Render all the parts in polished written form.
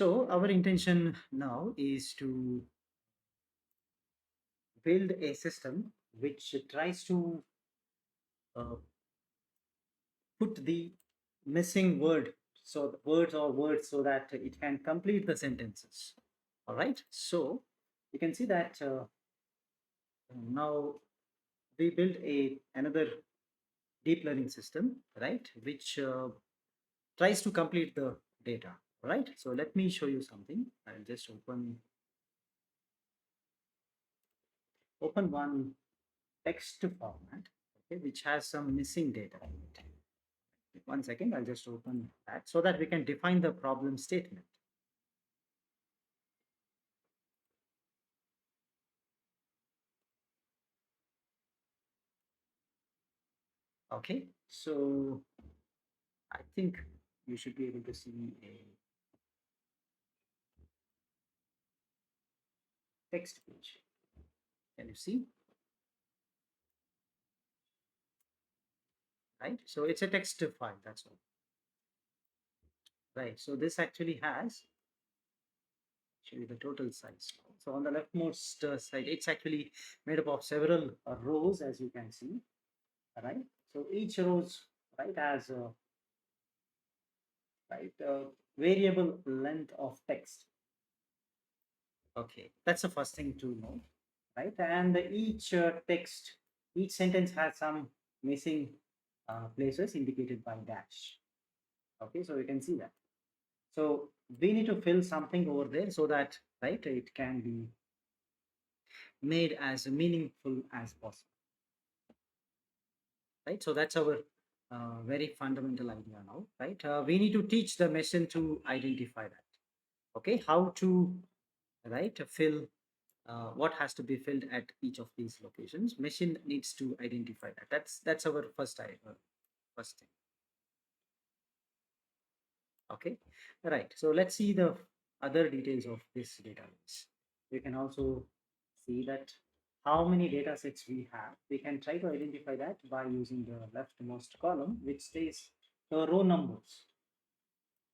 So our intention now is to build a system which tries to uh, put the missing word, so the words so that it can complete the sentences. All right. So you can see that now we build another deep learning system, right, which tries to complete the data. Right. So let me show you something. I'll just open one text format, okay, which has some missing data in it. 1 second, I'll just open that so that we can define the problem statement. Okay, so I think you should be able to see a text page. Can you see? Right, so it's a text file, that's all. Right, so this actually has actually the total size. So on the leftmost side, it's actually made up of several rows, as you can see. Right, so each rows, right, has a variable length of text. Okay, that's the first thing to know, right? And each text, each sentence has some missing places indicated by dash. Okay, so you can see that. So we need to fill something over there so that, right, it can be made as meaningful as possible, right? So that's our very fundamental idea now, right? We need to teach the machine to identify that. Okay, how to, right, fill what has to be filled at each of these locations. Machine needs to identify that. That's our first thing. Okay, right. So let's see the other details of this database. We can also see that how many data sets we have. We can try to identify that by using the leftmost column, which stays the row numbers.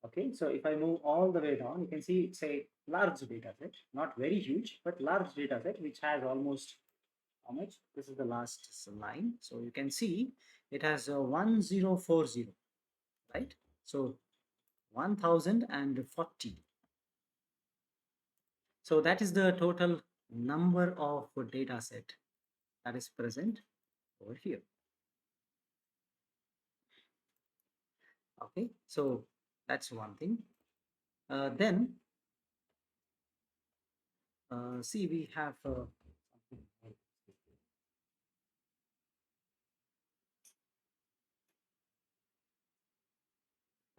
Okay, so if I move all the way down, you can see it's a large data set, not very huge, but large data set, which has almost how much? This is the last line. So you can see it has 1040, right? So 1040. So that is the total number of data set that is present over here. Okay, so that's one thing. Then see, we have something like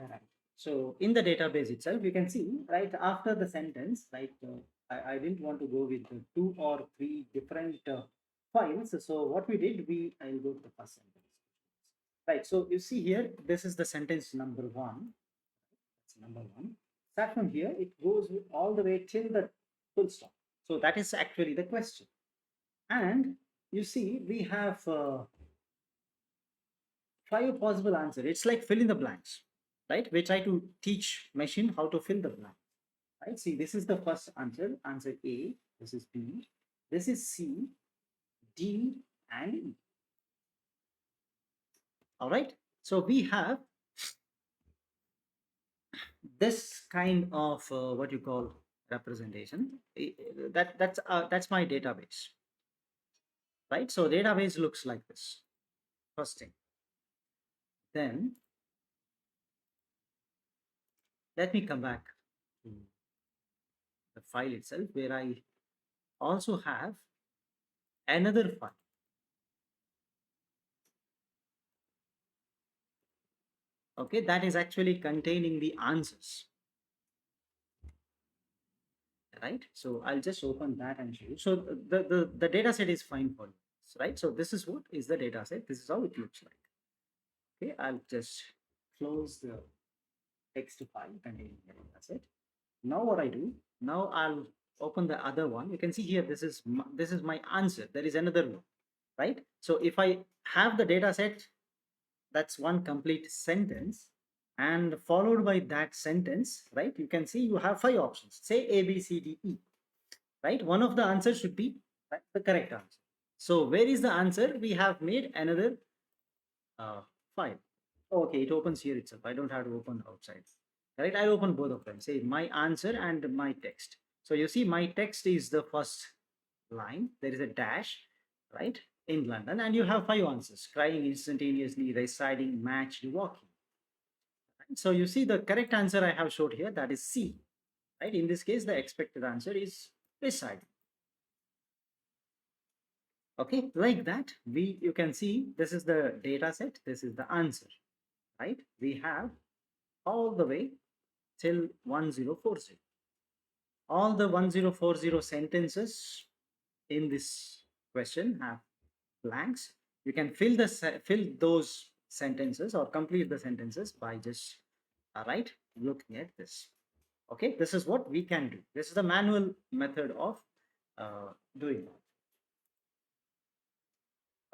Alright. So in the database itself, you can see right after the sentence, right? I didn't want to go with the 2 or 3 different files. So what we did, I'll go to the first sentence. Right. So you see here, this is the sentence number one. That's number one. Start from here, it goes all the way till the full stop. So that is actually the question. And you see, we have 5 possible answers. It's like fill in the blanks, right? We try to teach machine how to fill the blank, right? See, this is the first answer, answer A, this is B, this is C, D, and E. All right. So we have this kind of what you call representation. That's my database, right? So database looks like this. First thing. Then let me come back to the file itself where I also have another file. Okay, that is actually containing the answers, right? So I'll just open that and show you. So the data set is fine for you, right? So this is what is the data set. This is how it looks like. Okay, I'll just close the text file containing the data set. Now what I do, now I'll open the other one. You can see here, this is my answer. There is another one, right? So if I have the data set, that's one complete sentence. and followed by that sentence, right? You can see you have 5 options. Say A, B, C, D, E, right? One of the answers should be, right, the correct answer. So where is the answer? We have made another file. Okay, it opens here itself. I don't have to open outside. Right? I open both of them. Say my answer and my text. So you see, my text is the first line. There is a dash, right? In London, and you have 5 answers: crying instantaneously, residing, matched, walking. Right? So you see, the correct answer I have showed here, that is C. Right? In this case, the expected answer is residing. Okay, like that, you can see this is the data set, this is the answer, right? We have all the way till 1040. All the 1040 sentences in this question have blanks. You can fill those sentences or complete the sentences by just right looking at this. Okay, this is what we can do. This is the manual method of doing that.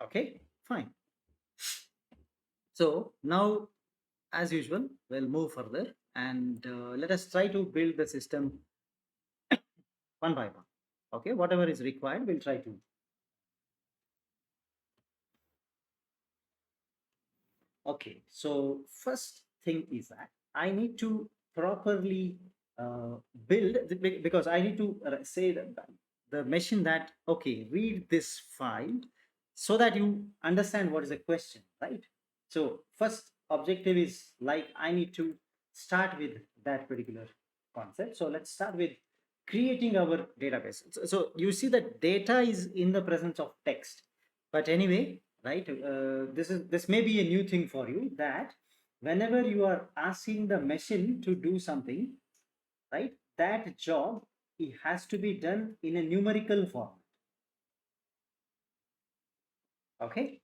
Okay, fine. So now, as usual, we'll move further and let us try to build the system one by one. Okay, whatever is required, we'll try to. Okay, so first thing is that I need to properly uh, build because I need to say that the machine that, okay, read this file so that you understand what is the question, right? So first objective is like I need to start with that particular concept. So let's start with creating our database. So you see that data is in the presence of text, but anyway, right, this may be a new thing for you, that whenever you are asking the machine to do something, right, that job, it has to be done in a numerical form. Okay,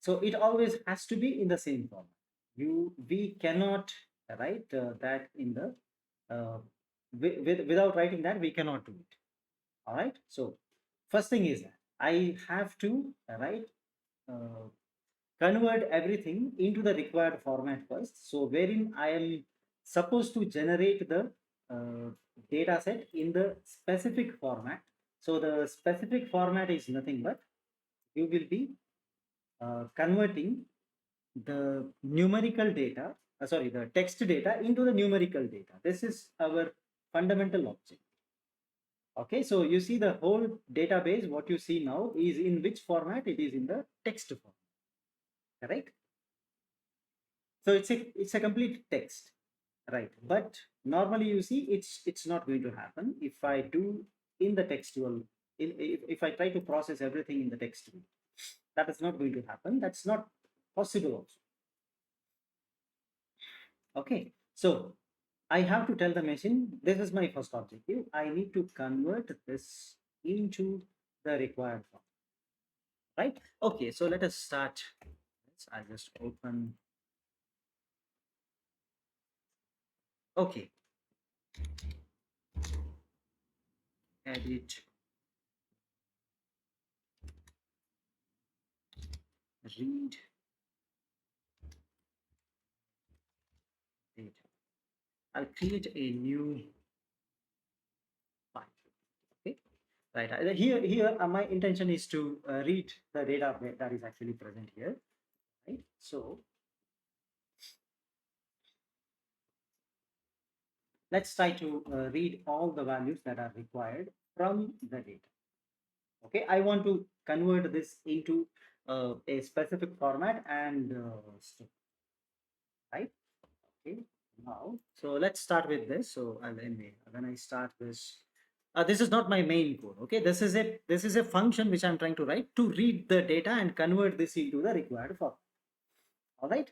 so it always has to be in the same form. We cannot write that in the without writing that, we cannot do it. All right, so first thing is that I have to write uh, convert everything into the required format first. So wherein I am supposed to generate the uh, data set in the specific format. So the specific format is nothing but you will be converting the numerical data, sorry, the text data into the numerical data. This is our fundamental object. Okay, so you see the whole database, what you see now is in which format? It is in the text format, correct? So it's a complete text, right? But normally you see it's not going to happen if I do in the textual. If I try to process everything in the text, that is not going to happen. That's not possible also. Okay, so I have to tell the machine this is my first objective. I need to convert this into the required form, right? Okay, so let us start. I'll just open. Okay, edit, read data. I'll create a new file. Okay, right. Here, my intention is to read the data that is actually present here, right? So let's try to read all the values that are required from the data. Okay, I want to convert this into a specific format and right. Okay, now so let's start with this. So when I start this, this is not my main code. Okay, this is a function which I'm trying to write to read the data and convert this into the required format. All right.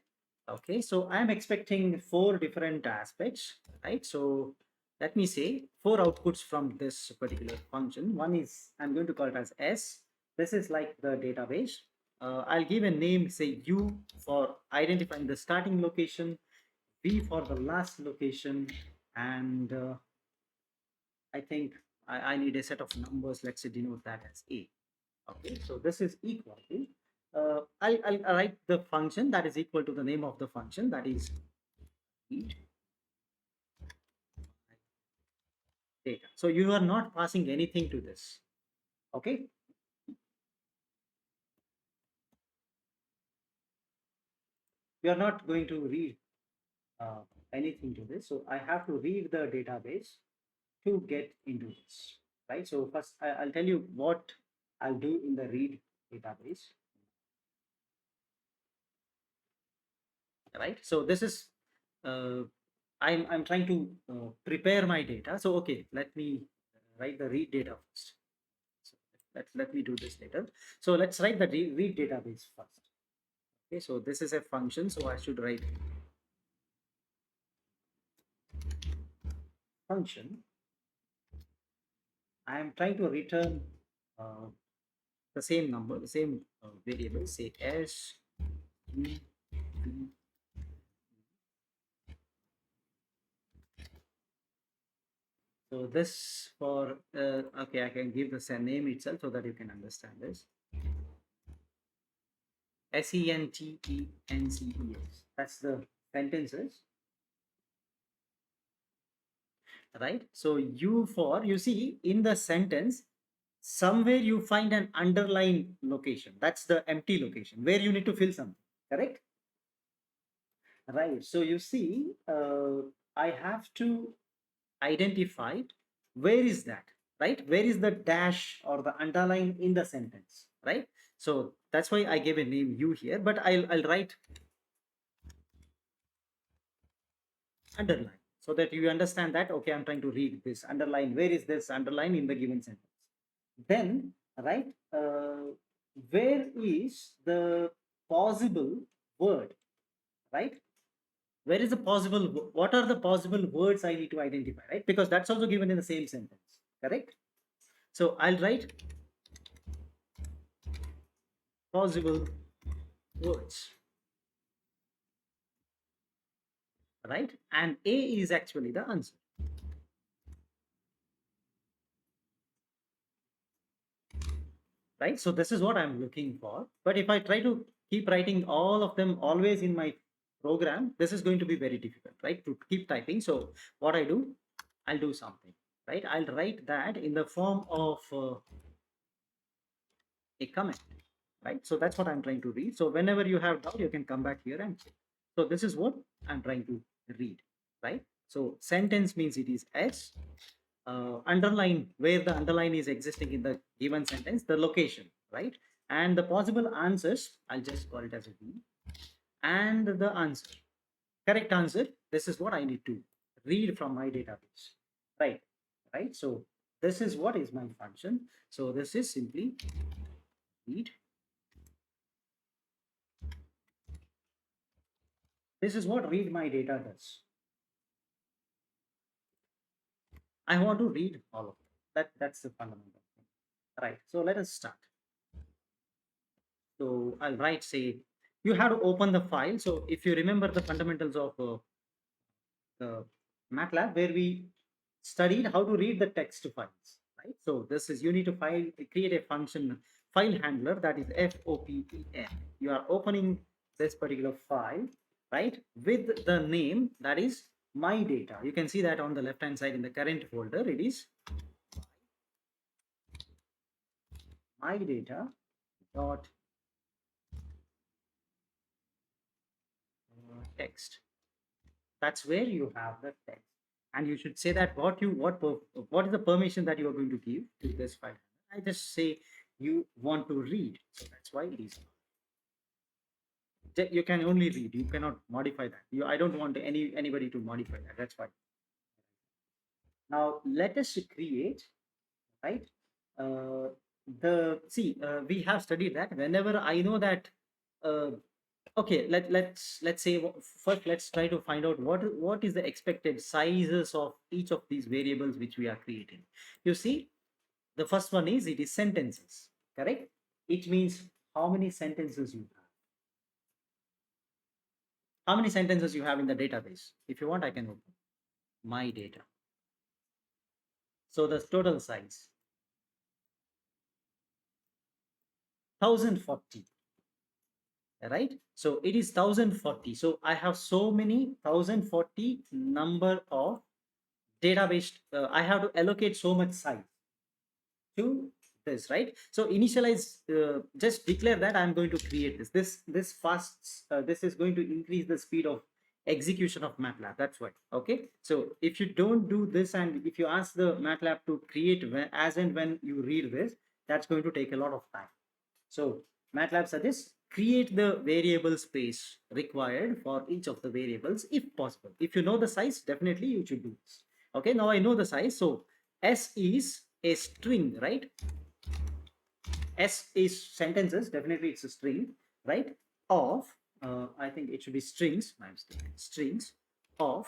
Okay, so I'm expecting 4 different aspects, right? So let me say 4 outputs from this particular function. One is I'm going to call it as S. This is like the database. I'll give a name, say U for identifying the starting location, V for the last location, and I think I need a set of numbers. Let's say denote that as A. Okay, so this is equal to. I'll write the function that is equal to the name of the function, that is read data. So you are not passing anything to this. Okay. You are not going to read uh, anything to this. So I have to read the database to get into this, right? So first I'll tell you what I'll do in the read database, right? So this is uh, I'm trying to prepare my data. So okay, let me write the read data first. So let me do this later. So let's write the read database first. Okay, so this is a function, so I should write function. I am trying to return uh, the same number, the same variable, say s u v. So this for okay, I can give this a name itself so that you can understand this. sentences. That's the sentences, right? So you see in the sentence somewhere you find an underline location. That's the empty location where you need to fill something. Correct? Right. So you see, I have to identify where is that, right? Where is the dash or the underline in the sentence, right? So that's why I gave a name u here, but I'll write underline so that you understand that, okay, I'm trying to read this underline. Where is this underline in the given sentence? Then, right, where is the possible word, right? Where is the possible, what are the possible words I need to identify, right? Because that's also given in the same sentence, correct? So I'll write possible words, right? And A is actually the answer, right? So this is what I'm looking for. But if I try to keep writing all of them always in my program, this is going to be very difficult, right? To keep typing. So what I do, I'll do something, right? I'll write that in the form of a comment, right? So that's what I'm trying to read. So whenever you have doubt, you can come back here and check. So this is what I'm trying to read, right? So sentence means it is S. Underline where the underline is existing in the given sentence, the location, right? And the possible answers, I'll just call it as a B. And the answer, correct answer, this is what I need to read from my database, right? Right. So this is what is my function. So this is simply read. This is what read my data does. I want to read all of that. That's the fundamental thing. Right. So let us start. So I'll write, say, you have to open the file. So if you remember the fundamentals of the MATLAB, where we studied how to read the text files, right? So this is, you need to create a function file handler, that is FOPEN. You are opening this particular file, right, with the name that is my data. You can see that on the left hand side in the current folder, it is my data dot text. That's where you have the text, and you should say that what is the permission that you are going to give to this file. I just say you want to read, so that's why it is. You can only read, you cannot modify that. I don't want anybody to modify that, that's why. Now let us create, right, uh, we have studied that whenever I know that uh, okay, let's say first let's try to find out what is the expected sizes of each of these variables which we are creating. You see, the first one is, it is sentences, correct? It means how many sentences you have. How many sentences you have in the database? If you want, I can open my data. So the total size 1040. right? So it is 1040. So I have so many 1040 number of database. I have to allocate so much size to this, right? So initialize, just declare that I'm going to create this fast, this is going to increase the speed of execution of MATLAB. That's why. Okay, so if you don't do this and if you ask the MATLAB to create as and when you read this, that's going to take a lot of time. So MATLAB suggests create the variable space required for each of the variables if possible. If you know the size, definitely you should do this. Okay, now I know the size. So S is a string, right? S is sentences, definitely it's a string, right? Of, I think it should be strings, my mistake, strings of,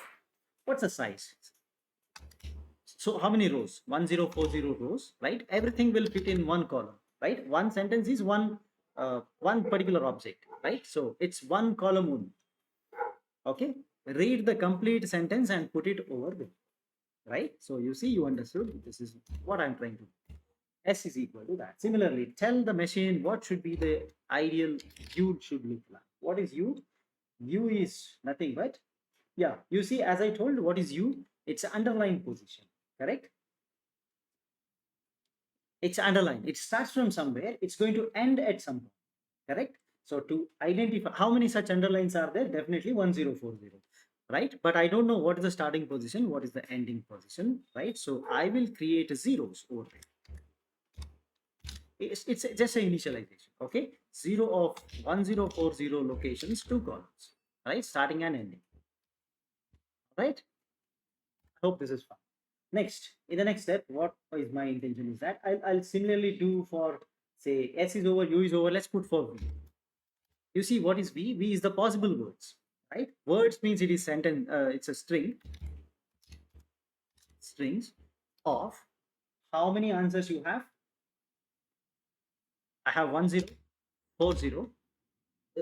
what's the size? So how many rows? 1040 rows, right? Everything will fit in one column, right? One sentence is one particular object, right? So it's one column only. Okay, read the complete sentence and put it over there, right? So you see, you understood. This is what I'm trying to do. S is equal to that. Similarly, tell the machine what should be the ideal view should look like. What is U? U is nothing but, yeah, you see, as I told, what is U? It's underlying position, correct? It's underlined. It starts from somewhere. It's going to end at some point, correct? So to identify how many such underlines are there, definitely 1040, right? But I don't know what is the starting position, what is the ending position, right? So I will create zeros over there. It's just an initialization, okay? 0 of 1040 locations, 2 columns, right? Starting and ending, right? I hope this is fine. Next, in the next step, what is my intention is that I'll similarly do for, say, S is over, U is over, let's put for V. You see, what is V? V is the possible words, right? Words means it is sentence, it's a strings of how many answers you have. I have 1040,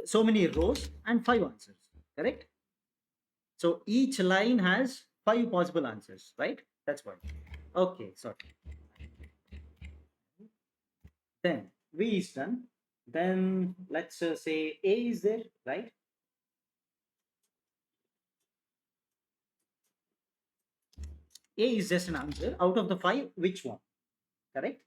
so many rows and 5 answers, correct? So each line has 5 possible answers, right? That's why. Okay, sorry. Then V is done. Then let's say A is there, right? A is just an answer. Out of the 5, which one? Correct?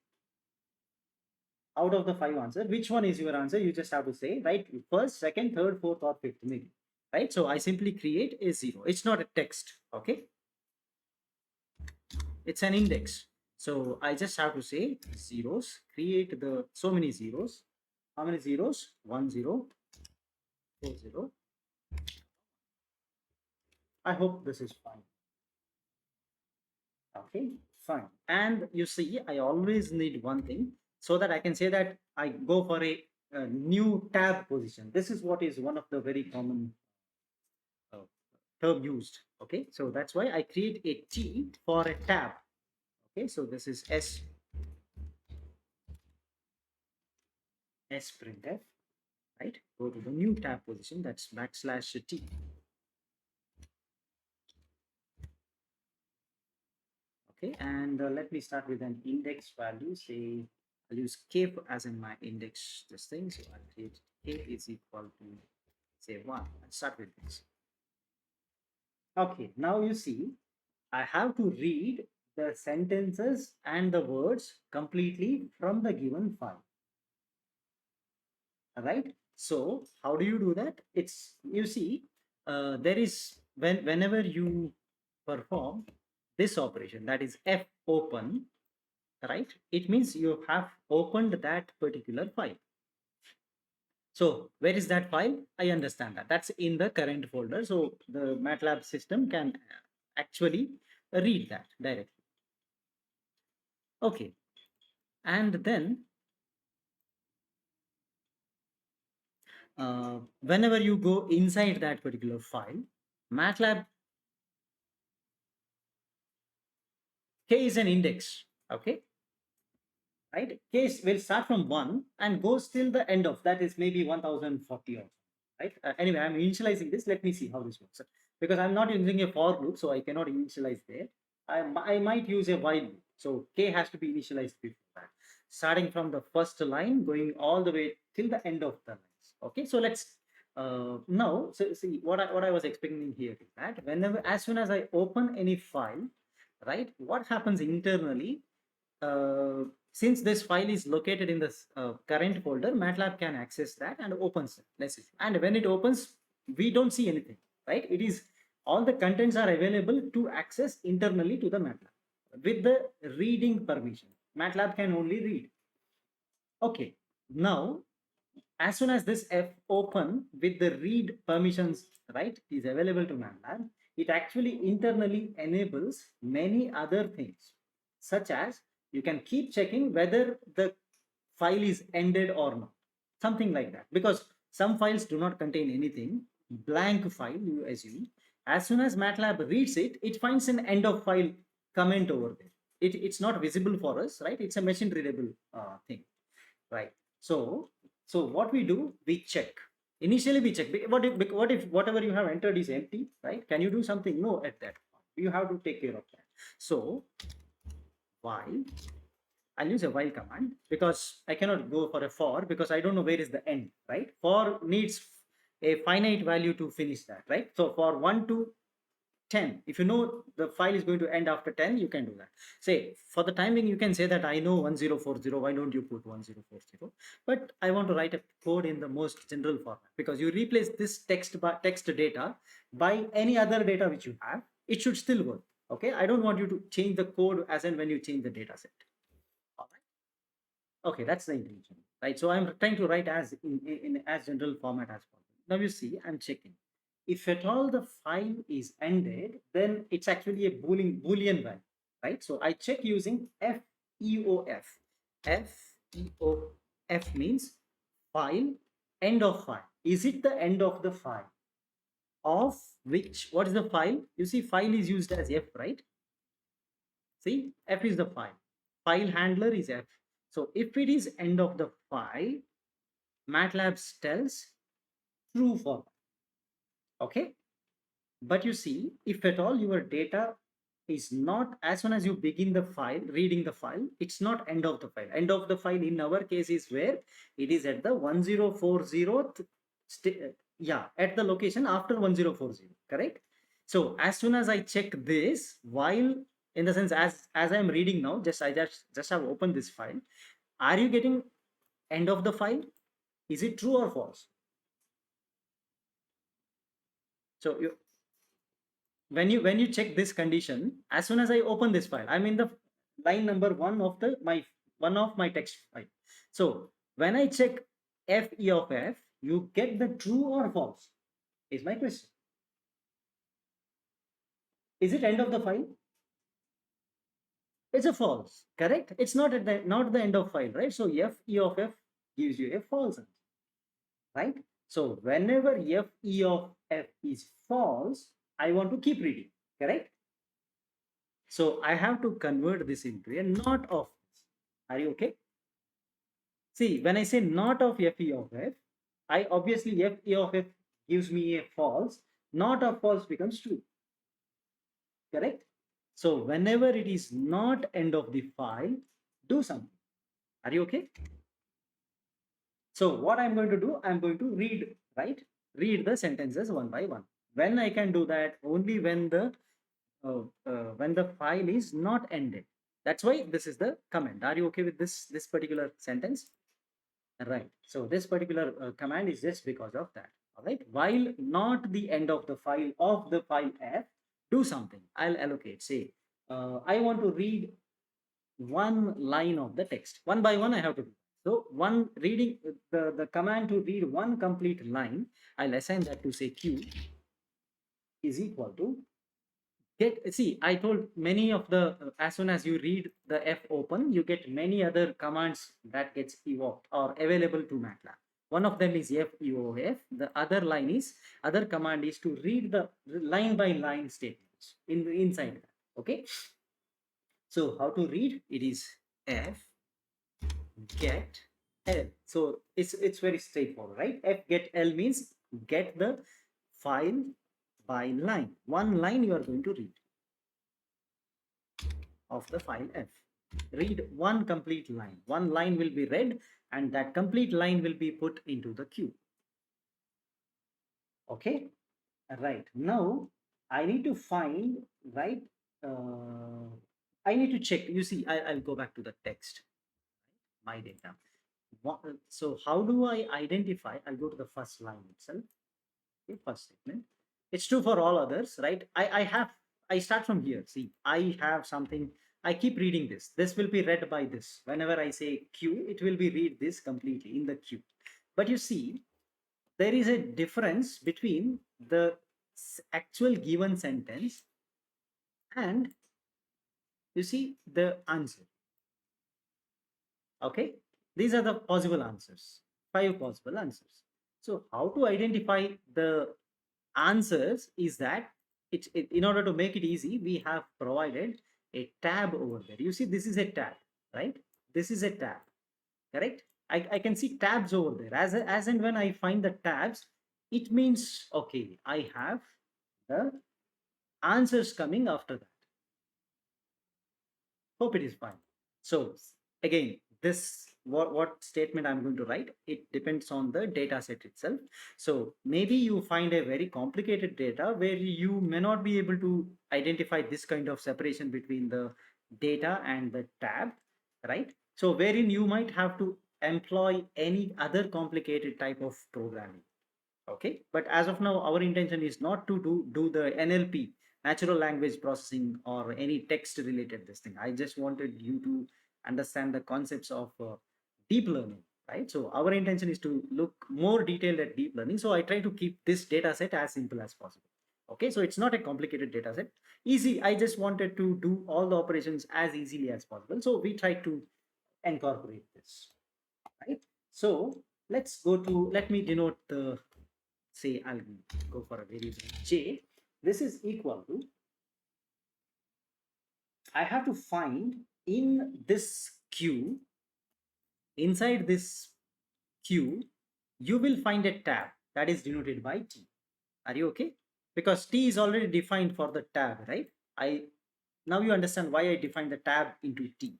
Out of the 5 answers, which one is your answer? You just have to say, right? First, second, third, fourth, or fifth, maybe. Right? So I simply create a 0. It's not a text, okay? It's an index. So I just have to say zeros, create the so many zeros. How many zeros? 1040. I hope this is fine. Okay, fine. And you see, I always need one thing so that I can say that I go for a new tab position. This is what is one of the very common uh, term used. Okay, so that's why I create a T for a tab. Okay, so this is S printf, right? Go to the new tab position, that's \T. Okay, and let me start with an index value. Say I'll use k as in my index this thing. So I'll create k is equal to, say, 1. I'll start with this. Okay, now you see, I have to read the sentences and the words completely from the given file. Right? So how do you do that? It's, you see, there is, whenever you perform this operation, that is f open, right? It means you have opened that particular file. So where is that file? I understand that. That's in the current folder. So the MATLAB system can actually read that directly. Okay. And then whenever you go inside that particular file, MATLAB K is an index. Okay. Right? Case will start from 1 and goes till the end of that is maybe 1040 or right. Anyway, I'm initializing this. Let me see how this works, because I'm not using a for loop, so I cannot initialize there. I might use a while loop, so k has to be initialized before that, starting from the first line going all the way till the end of the lines. Okay, so let's now, so see what I was explaining here is that whenever, as soon as I open any file, right, what happens internally, uh, since this file is located in this current folder, MATLAB can access that and opens it. Let's see. And when it opens, we don't see anything, right? It is all the contents are available to access internally to the MATLAB with the reading permission. MATLAB can only read. Okay, now as soon as this F open with the read permissions, right, is available to MATLAB, it actually internally enables many other things, such as you can keep checking whether the file is ended or not, something like that. Because some files do not contain anything, blank file, you assume. As soon as MATLAB reads it, it finds an end of file comment over there. It's not visible for us, right? It's a machine readable thing, right? So what we do, we check. Initially we check what if whatever you have entered is empty, right? Can you do something? No, at that point you have to take care of that. So while I'll use a while command, because I cannot go for a for, because I don't know where is the end, right? For needs a finite value to finish that, right? So for 1 to 10, if you know the file is going to end after 10, you can do that. Say for the timing, you can say that I know 1040, why don't you put 1040? But I want to write a code in the most general format, because you replace this text data by any other data which you have, it should still work. Okay, I don't want you to change the code as and when you change the data set. All right. Okay, that's the intention, right? So I'm trying to write as in as general format as possible. Now you see, I'm checking. If at all the file is ended, then it's actually a boolean value, right? So I check using FEOF. FEOF means file, end of file. Is it the end of the file? Of which, what is the file? You see, file is used as F, right? See, F is the file. File handler is F. So if it is end of the file, MATLAB tells true for, okay? But you see, if at all your data is not, as soon as you begin the file, reading the file, it's not end of the file. End of the file in our case is where it is at the 1040th, yeah, at the location after 1040, correct? So as soon as I check this, while in the sense as I'm reading now, I just have opened this file. Are you getting end of the file? Is it true or false? So you, when you check this condition, as soon as I open this file, I'm in the line number one of my text file. So when I check FE of F, you get the true or false is my question. Is it end of the file? It's a false, correct? It's not at the not the end of file, right? So FE of F gives you a false answer, right? So whenever FE of F is false, I want to keep reading, correct? So I have to convert this into a not of. Are you okay? See, when I say not of FE of F, I obviously FE of F gives me a false, not of false becomes true. Correct? So whenever it is not end of the file, do something. Are you okay? So what I'm going to do, I'm going to read, right? Read the sentences one by one. When I can do that, only when the file is not ended. That's why this is the command. Are you okay with this particular sentence? Right. So this particular command is just because of that. All right. While not the end of the file F, do something. I'll allocate. Say, I want to read one line of the text. One by one, I have to do. So one reading the command to read one complete line, I'll assign that to say Q is equal to see, I told many of the as soon as you read the F open, you get many other commands that gets evoked or available to MATLAB. One of them is FEOF. The other command is to read the line by line statements inside that. Okay. So how to read? It is F get L. So it's very straightforward, right? F get L means get the file by line. One line you are going to read of the file F. Read one complete line. One line will be read and that complete line will be put into the queue. Okay, right. Now I need to find, right. I need to check. You see, I'll go back to the text, my data. So how do I identify? I'll go to the first line itself. Okay, first statement. It's true for all others, right? I start from here. See, I have something. I keep reading this. This will be read by this. Whenever I say Q, it will be read this completely in the Q. But you see, there is a difference between the actual given sentence and, you see, the answer. Okay, these are the possible answers, 5 possible answers. So how to identify the answers is that in order to make it easy, we have provided a tab over there. You see, this is a tab, right? This is a tab, correct? I can see tabs over there. As and when I find the tabs, it means, okay, I have the answers coming after that. Hope it is fine. So again, this what statement I'm going to write, it depends on the data set itself. So maybe you find a very complicated data where you may not be able to identify this kind of separation between the data and the tab, right? So wherein you might have to employ any other complicated type of programming. Okay, but as of now, our intention is not to do the NLP, natural language processing, or any text related this thing. I just wanted you to understand the concepts of deep learning, right? So our intention is to look more detailed at deep learning. So I try to keep this data set as simple as possible. Okay, so it's not a complicated data set. Easy. I just wanted to do all the operations as easily as possible. So we try to incorporate this, right? So let me denote the, say I'll go for a variable j. This is equal to, I have to find in this queue, inside this queue, you will find a tab that is denoted by T. Are you okay? Because T is already defined for the tab, right? Now you understand why I defined the tab into T,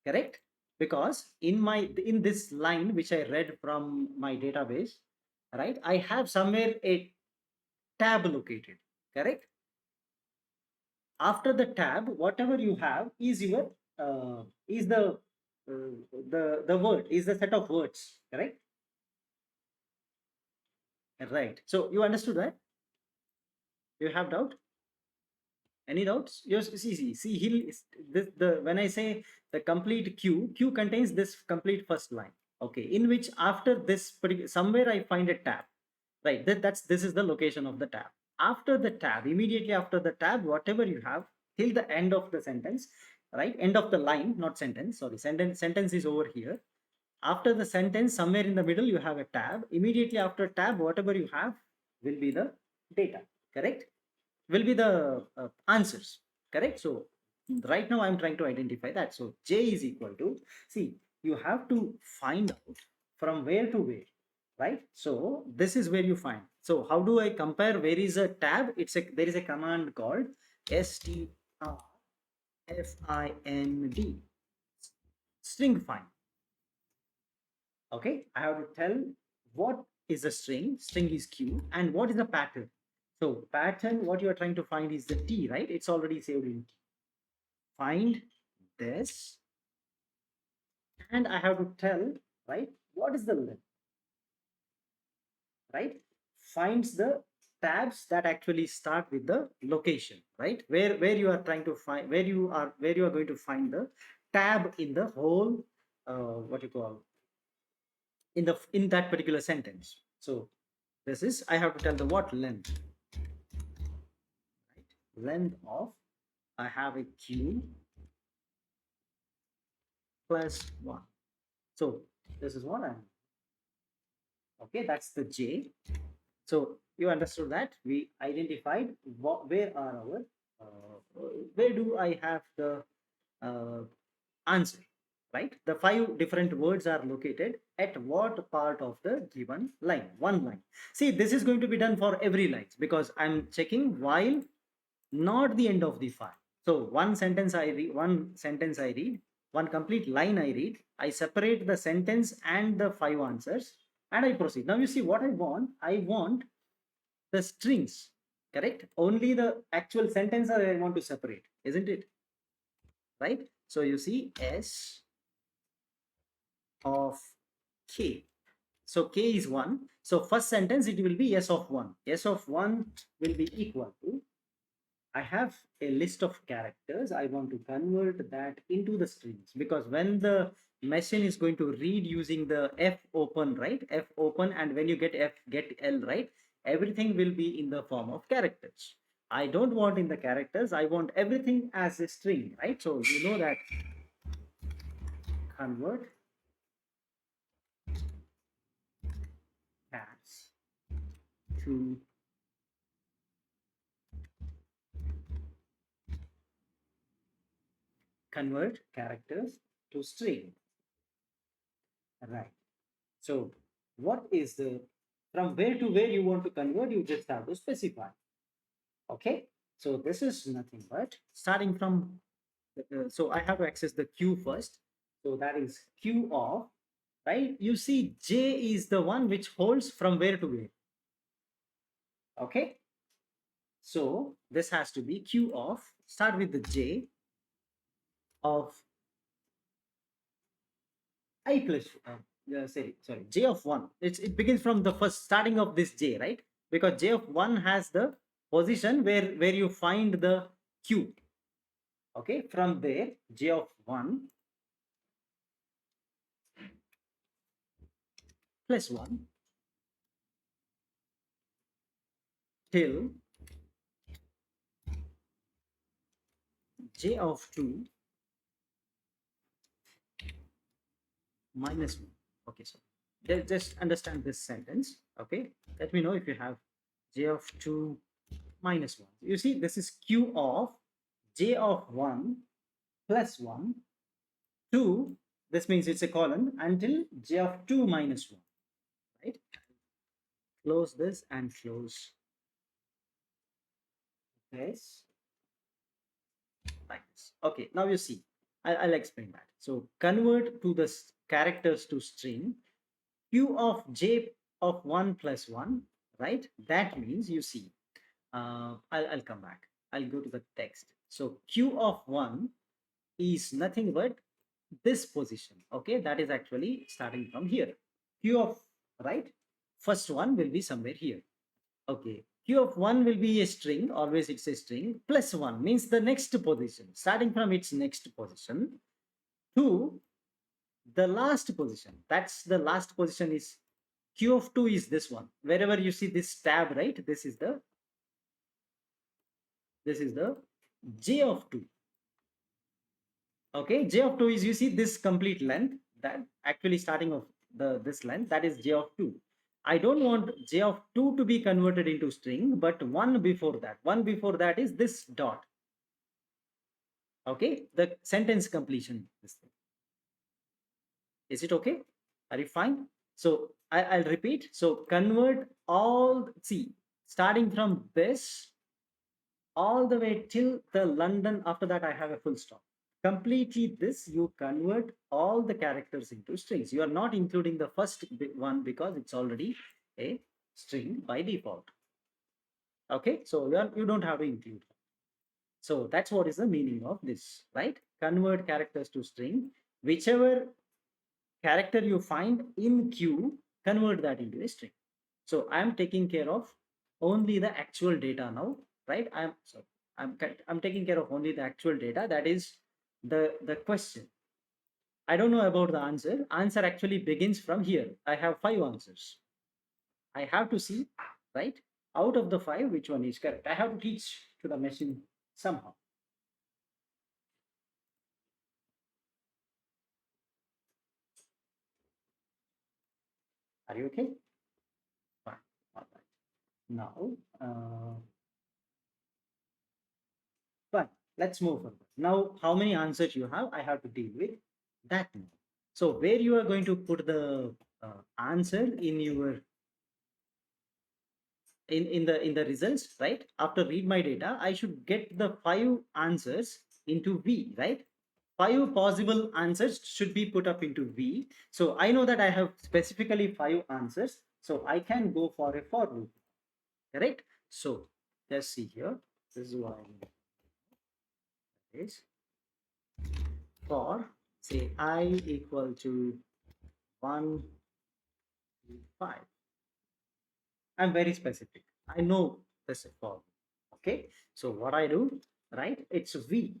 correct? Because in this line which I read from my database, right, I have somewhere a tab located, correct? After the tab, whatever you have is your is the word is the set of words, correct? Right. So you understood that? You have doubt? Any doubts? Yes. See. The when I say the complete queue contains this complete first line. Okay. In which after this particular somewhere I find a tab. Right. This is the location of the tab. After the tab, immediately after the tab, whatever you have till the end of the sentence, right? End of the line, not sentence. Sorry, sentence is over here. After the sentence, somewhere in the middle, you have a tab. Immediately after tab, whatever you have will be the data. Correct? Will be the answers. Correct? So right now I'm trying to identify that. So j is equal to, see, you have to find out from where to where, right? So this is where you find. So how do I compare where is a tab? There is a command called strfind, string find. Okay, I have to tell what is a string. String is q, and what is the pattern. So pattern, what you are trying to find is the t, right? It's already saved in t. Find this, and I have to tell, right, what is the length, right? Finds the tabs that actually start with the location, right? Where you are trying to find, where you are going to find the tab in the whole what you call, in that particular sentence. So this is, I have to tell the what length, right? Length of, I have a q plus 1. So this is what I'm, okay, that's the j. So you understood that we identified where are our where do I have the uh, answer, right? The 5 different words are located at what part of the given line, one line. See, this is going to be done for every line because I'm checking while not the end of the file. So one sentence I read, one complete line I read, I separate the sentence and the 5 answers, and I proceed. Now you see what I want. I want the strings, correct? Only the actual sentence I want to separate, isn't it? Right? So you see S of K. So K is 1. So first sentence, it will be S of 1. S of 1 will be equal to, I have a list of characters. I want to convert that into the strings, because when the machine is going to read using the F open, right? F open, and when you get F get L, right? Everything will be in the form of characters. I don't want in the characters. I want everything as a string, right? So you know that convert as to convert characters to string, right? So what is the, from where to where you want to convert, you just have to specify. Okay, so this is nothing but starting from, so I have to access the queue first. So that is queue of, right? You see J is the one which holds from where to where. Okay, so this has to be queue of, start with the J of I plus, sorry, J of 1. It begins from the first starting of this J, right? Because J of 1 has the position where you find the Q. Okay, from there, J of 1 plus 1 till J of 2 minus 1. Okay, so just understand this sentence. Okay, let me know if you have J of 2 minus 1. You see, this is Q of J of 1 plus 1 2. This means it's a colon until J of 2 minus 1, right? Close this and close this like this. Okay, now you see, I'll explain that. So convert to the characters to string, Q of J of 1 plus 1, right? That means you see, I'll come back. I'll go to the text. So Q of 1 is nothing but this position. Okay, that is actually starting from here. Q of, right? First one will be somewhere here. Okay, Q of 1 will be a string, always it's a string, plus 1 means the next position, starting from its next position to the last position. That's the last position is Q of 2 is this one. Wherever you see this tab, right? This is the J of 2. Okay, J of 2 is, you see this complete length, that actually starting of this length, that is J of 2. I don't want J of 2 to be converted into string, but one before that. One before that is this dot. Okay, the sentence completion. This thing. Is it okay? Are you fine? So I'll repeat. So convert all, see, starting from this all the way till the London. After that, I have a full stop. Completely this, you convert all the characters into strings. You are not including the first one because it's already a string by default. Okay, so you don't have to include. So that's what is the meaning of this, right? Convert characters to string. Whichever character you find in queue, convert that into a string. So I'm taking care of only the actual data now, right? I'm taking care of only the actual data. That is the question. I don't know about the answer. Answer actually begins from here. I have 5 answers. I have to see, right? Out of the 5, which one is correct? I have to teach to the machine somehow. Are you okay? Fine. All right. Now, fine. Let's move on. Now, how many answers you have? I have to deal with that now. So, where you are going to put the answer in your in the results, right? After read my data, I should get the 5 answers into V, right? 5 possible answers should be put up into V. So I know that I have specifically 5 answers. So I can go for a for loop. correct? So let's see here. This is what I mean is for say I equal to 1 to 5. I'm very specific. I know this for. Okay. So what I do, right? It's V,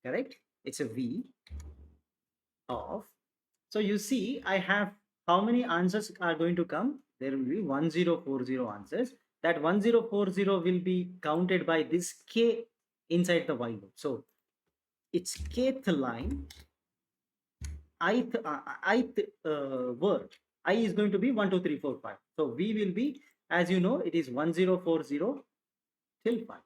correct? It's a V of. So you see, I have how many answers are going to come? There will be 1040 answers. That 1040 will be counted by this K inside the while loop. So it's kth line, ith word. I is going to be 1, 2, 3, 4, 5. So V will be, as you know, it is 1040 till 5.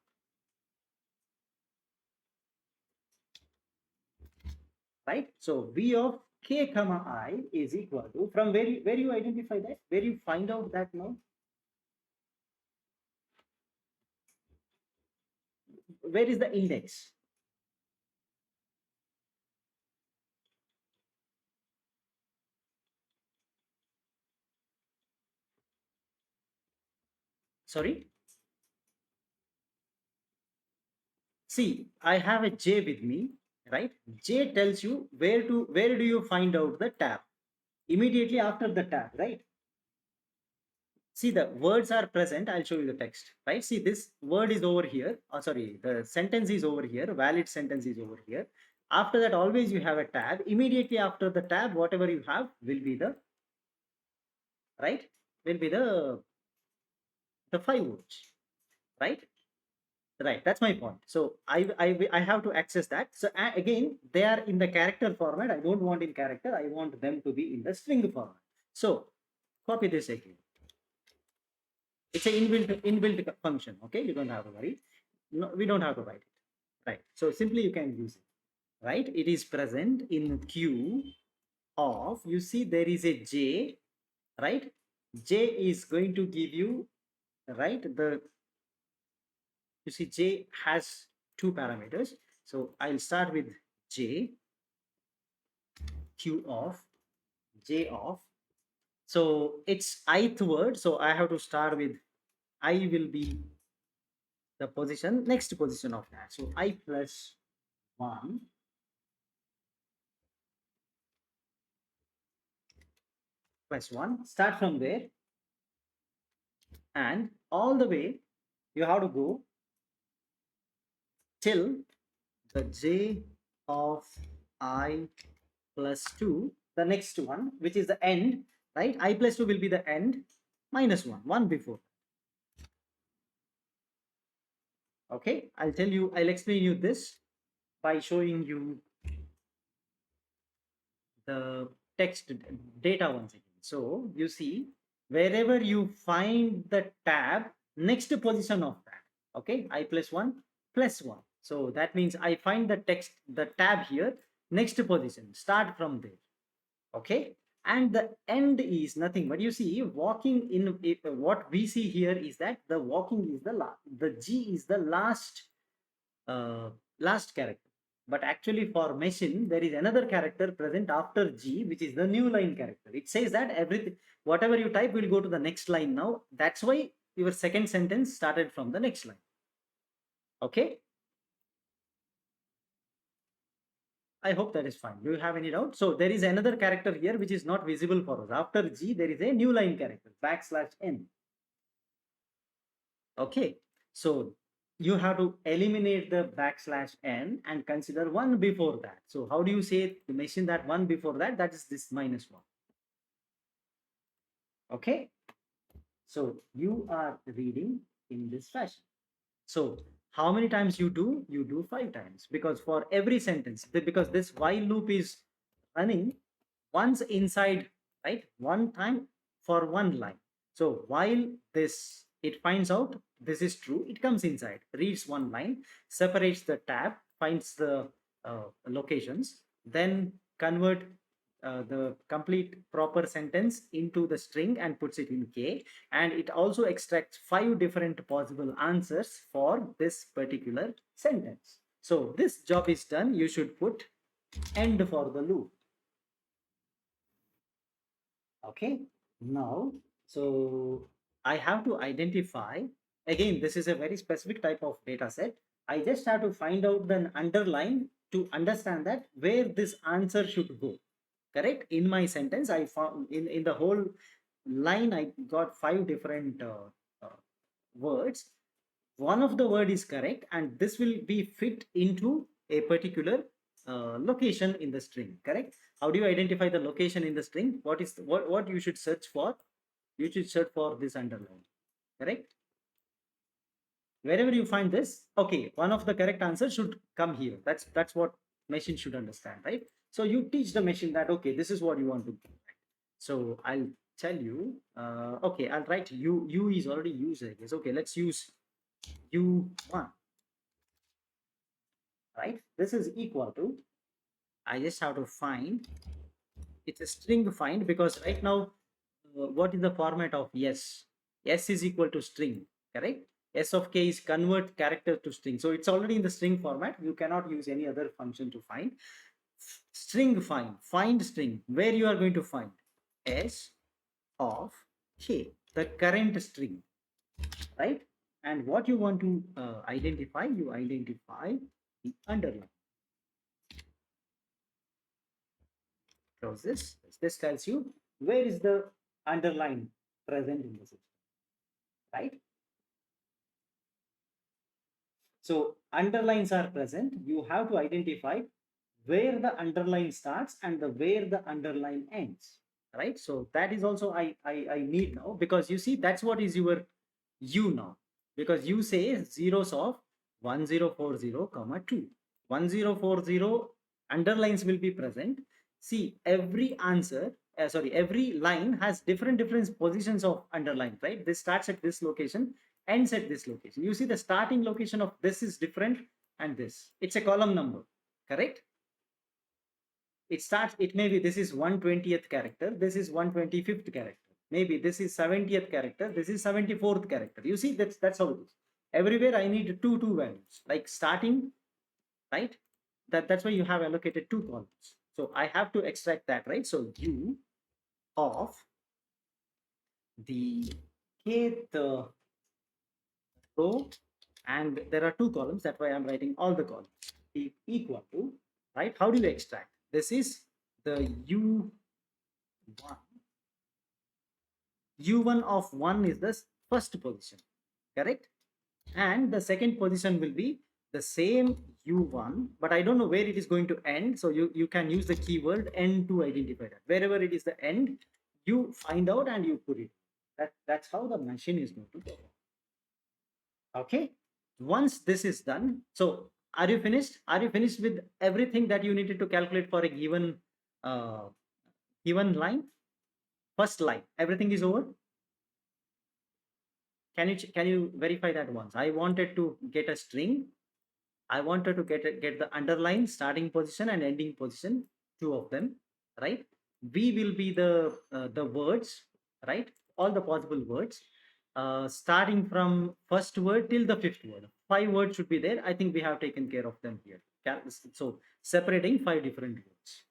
Right? So V of K comma I is equal to, from where you identify that, where you find out that now, where is the index? Sorry. See, I have a J with me, right? J tells you where do you find out the tab? Immediately after the tab, right? See, the words are present. I'll show you the text, right? See, this word is over here. Oh, sorry, the sentence is over here. Valid sentence is over here. After that, always you have a tab. Immediately after the tab, whatever you have will be the, right? Will be the 5 words, right? Right, that's my point. So I have to access that. So again, they are in the character format. I don't want in character. I want them to be in the string format. So copy this again. It's an inbuilt function. Okay, you don't have to worry. No, we don't have to write it. Right. So simply you can use it. Right. It is present in Q of. You see there is a J. Right. J is going to give you, right, the, you see J has two parameters. So I'll start with J, Q of, J of. So it's ith word. So I have to start with I will be the position, next position of that. So I plus 1 plus 1. Start from there and all the way you have to go till the J of I plus 2, the next one, which is the end, right? I plus 2 will be the end, minus 1, 1 before. Okay, I'll explain you this by showing you the text data once again. So you see, wherever you find the tab, next position of that, okay, I plus 1 plus 1. So that means I find the text, the tab here, next position, start from there. Okay, and the end is nothing but, you see, walking in what we see here is that the walking is the last, the G is the uh, last character. But actually for machine, there is another character present after G, which is the new line character. It says that everything, whatever you type will go to the next line now. That's why your second sentence started from the next line. Okay. I hope that is fine. Do you have any doubt? So there is another character here which is not visible for us. After G, there is a new line character, backslash N. Okay. So you have to eliminate the backslash N and consider 1 before that. So how do you say to mention that 1 before that? That is this minus 1. Okay. So you are reading in this fashion. So how many times you do? You do 5 times, because for every sentence, because this while loop is running once inside, right? One time for one line. So while this, it finds out this is true, it comes inside, reads one line, separates the tab, finds the locations, then convert the complete proper sentence into the string and puts it in K, and it also extracts 5 different possible answers for this particular sentence. So this job is done. You should put end for the loop. Okay, now, so I have to identify, again, this is a very specific type of data set. I just have to find out the underline to understand that where this answer should go. Correct? In my sentence, I found in the whole line, I got 5 different words. One of the word is correct, and this will be fit into a particular location in the string. Correct? How do you identify the location in the string? What you should search for? You should search for this underline. Correct? Wherever you find this, okay, one of the correct answers should come here. That's what machine should understand, right? So you teach the machine that, okay, this is what you want to do. So I'll tell you, okay, I'll write u is already used, I guess. Okay, let's use u1, right? This is equal to, I just have to find, it's a string find, because right now, what is the format of s? S is equal to string, correct? S of k is convert character to string. So it's already in the string format. You cannot use any other function to find. String find string, where you are going to find s of k, the current string, right? And what you want to identify, you identify the underline. Close this. This tells you where is the underline present in the system, right? So underlines are present. You have to identify where the underline starts and the where the underline ends, right? So that is also I need now, because you see that's what is your u now, because you say zeros of 1040 comma 2 1040 underlines will be present. See, every answer, sorry, every line has different positions of underline, right? This starts at this location, ends at this location. You see the starting location of this is different, and this, it's a column number, correct? It starts, it may be this is 120th character, this is 125th character, maybe this is 70th character, this is 74th character. You see, that's how it is. Everywhere I need two values, like starting, right? That's why you have allocated 2 columns. So I have to extract that, right? So u of the kth row, and there are 2 columns, that's why I'm writing all the columns, equal to, right? How do you extract? This is the u1. u1 of 1 is the first position, correct? And the second position will be the same u1, but I don't know where it is going to end. So you can use the keyword end to identify that. Wherever it is the end, you find out and you put it. That's how the machine is going to go. Okay. Once this is done, so are you finished? Are you finished with everything that you needed to calculate for a uh, given line? First line, everything is over. Can you verify that once? I wanted to get a string. I wanted to get the underline starting position and ending position, 2 of them, right? V will be the words, right? All the possible words, starting from first word till the 5th word. 5 words should be there. I think we have taken care of them here. So separating 5 different words,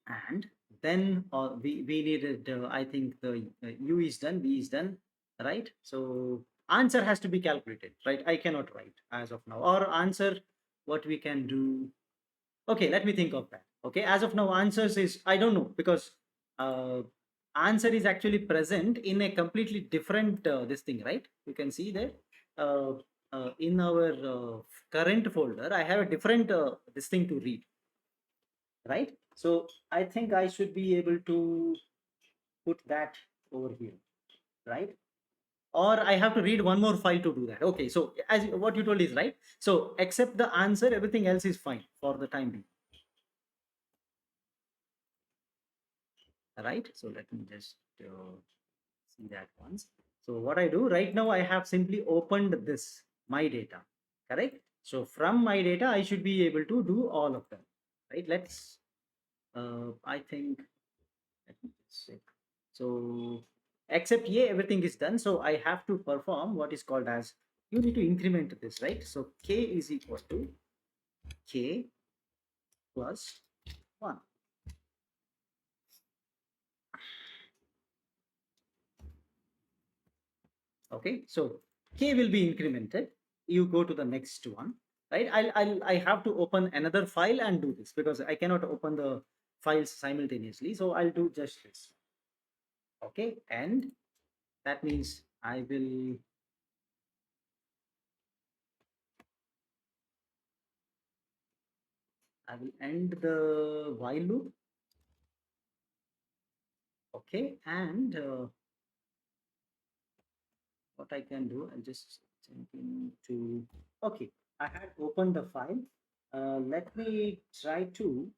and then we needed, I think the u is done, v is done, right? So answer has to be calculated, right? I cannot write as of now, or answer, what we can do. Okay, let me think of that. Okay, as of now, answers is, I don't know, because uh, answer is actually present in a completely different this thing, right? You can see that uh, in our current folder I have a different this thing to read, right? So I think I should be able to put that over here, right? Or I have to read one more file to do that. Okay, so as what you told is right. So except the answer, everything else is fine for the time being, right? So let me just see that once. So what I do right now, I have simply opened this my data, correct? So from my data, I should be able to do all of them, right? Let's I think, let me just check. So except A, everything is done. So I have to perform what is called as, you need to increment this, right? So k is equal to k plus 1. Okay, so k will be incremented. You go to the next one, right? I have to open another file and do this because I cannot open the files simultaneously. So I'll do just this. Okay, and that means I will end the while loop. Okay, and what I can do, I'll just jump into. Okay, I had opened the file. Let me try to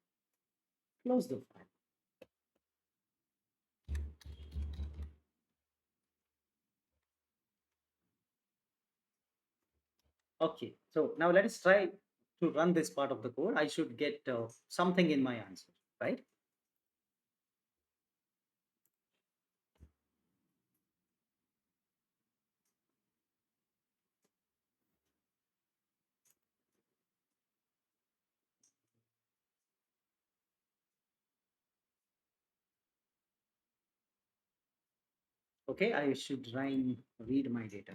close the file. Okay, so now let us try to run this part of the code. I should get something in my answer, right? Okay, I should try and read my data.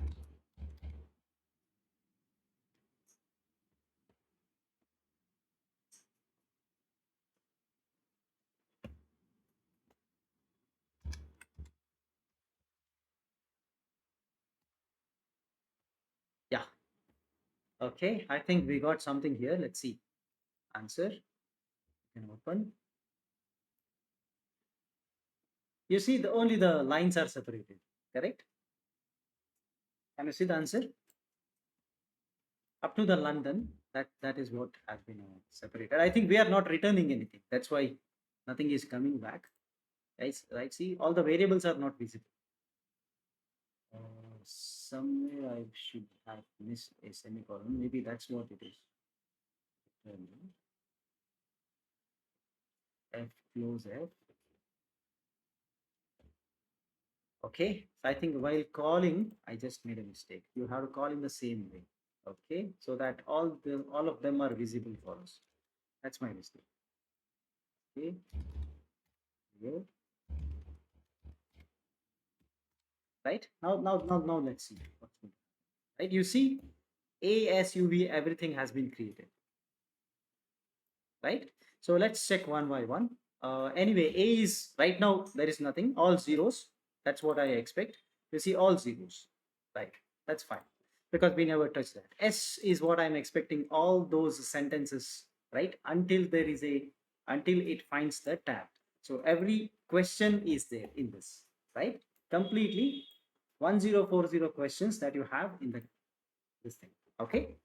Yeah, okay, I think we got something here. Let's see. Answer, you can open. You see, only the lines are separated, correct? Can you see the answer? Up to the London, that is what has been separated. I think we are not returning anything. That's why nothing is coming back. Right? See, all the variables are not visible. Somewhere I should have missed a semicolon. Maybe that's what it is. F close F. Okay, so I think while calling, I just made a mistake. You have to call in the same way. Okay, so that all of them are visible for us. That's my mistake. Okay, here, right? Now let's see what's going on. Right? You see, A, S, U, V, everything has been created. Right? So let's check one by one. Anyway, A is right now there is nothing, all zeros. That's what I expect. You see all zeros, right? That's fine because we never touched that. S is what I'm expecting, all those sentences, right? Until it finds the tab. So every question is there in this, right? Completely 1040 questions that you have in this thing. Okay,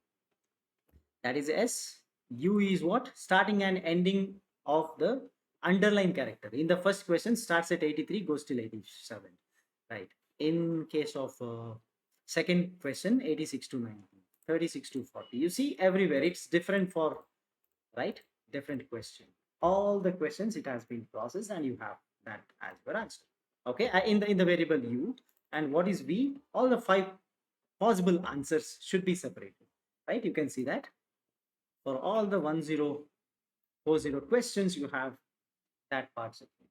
that is S. U is what? Starting and ending of the underline character. In the first question, starts at 83, goes till 87. Right. In case of second question, 86 to 90, 36 to 40. You see everywhere it's different for, right? Different question. All the questions it has been processed and you have that as your answer. Okay. In the variable U, and what is V? All the 5 possible answers should be separated. Right. You can see that for all the 1040 questions you have that part segment.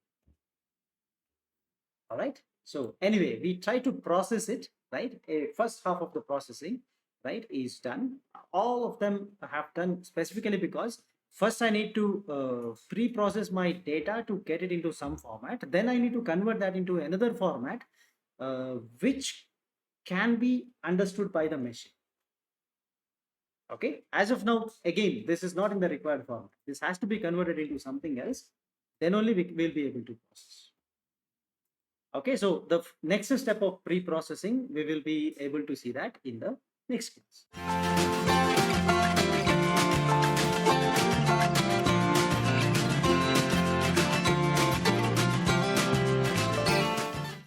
All right, so anyway we try to process it, right? A first half of the processing, right, is done. All of them have done specifically because first I need to pre-process my data to get it into some format, then I need to convert that into another format which can be understood by the machine. Okay, as of now, again, this is not in the required format. This has to be converted into something else. Then only we will be able to process. Okay, so the next step of pre-processing, we will be able to see that in the next class.